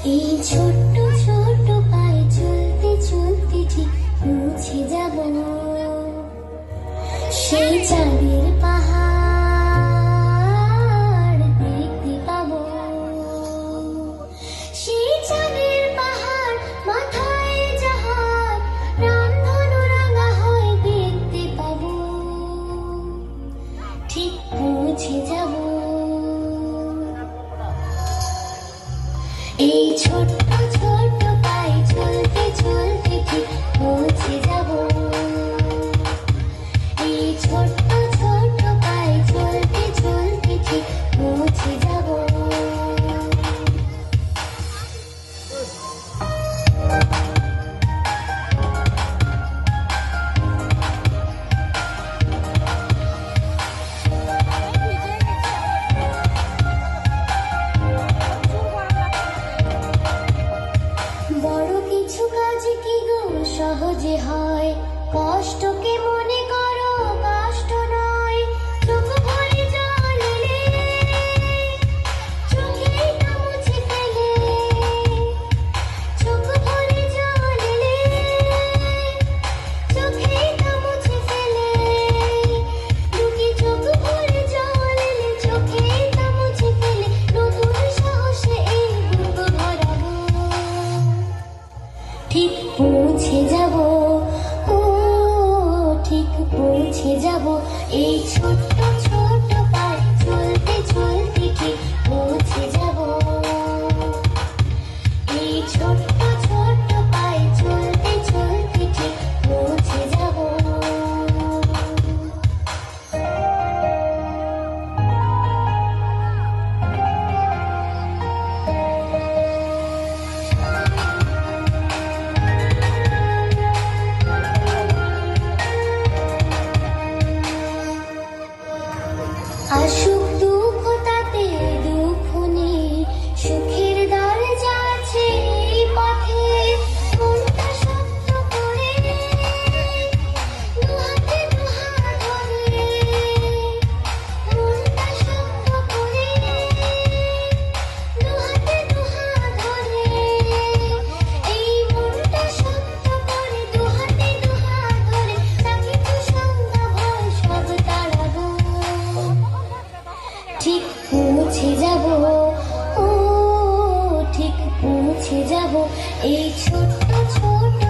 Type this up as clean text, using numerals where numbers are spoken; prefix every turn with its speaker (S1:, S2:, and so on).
S1: এই ছোট্ট ছোট্ট পায়ে চলতে চলতে ঠিক পৌঁছে যাব সেই চাঁদের পাহাড় দেখতে পাবো। সেই চাঁদের পাহাড় মাথায় যাহার রামধনু রাঙা হয় দেখতে পাবো। ঠিক পৌঁছে যাব এই ছোট্ট ছোট্ট পায়ে চলতে চলতে ঠিক পৌঁছে যাব। এই ছোট্ট ছোট্ট পায়ে চলতে চলতে ঠিক পৌঁছে যাব। বড় কিছু কাজ কি গো সহজে হয়, কষ্টকে মনে করো কষ্ট নয়। চোখ ভরে জল এলে চোখেই তা মুছে ফেলে, চোখ ভরে জল এলে চোখেই তা মুছে ফেলে। দুটি চোখ ভরে জল এলে চোখেই তা মুছে ফেলে। নতুন সাহসে এই বুক ভরাবো, ঠিক পৌঁছে যাব। ও ঠিক পৌঁছে যাব এই ছোট্ট ছোট্ট পায়ে চলতে চলতে ঠিক পৌঁছে যাব। এই ছোট্ট ছোট্ট পায়ে চলতে চলতে ঠিক পৌঁছে যাব। আসুক দুঃখ তাতে দুঃখ নেই, সুখের দরজা আছে এই পথে। মনটা শক্ত করে দুহাতে দুহাত ধরে, মনটা শক্ত করে দুহাতে দুহাত ধরে। এই মনটা শক্ত করে দুহাতে দুহাত ধরে তাকে তো সংজ্ঞা ভয় সব তাড়াবো। ঠিক পৌঁছে যাব, ও ঠিক পৌঁছে যাব এই ছোট্ট ছোট্ট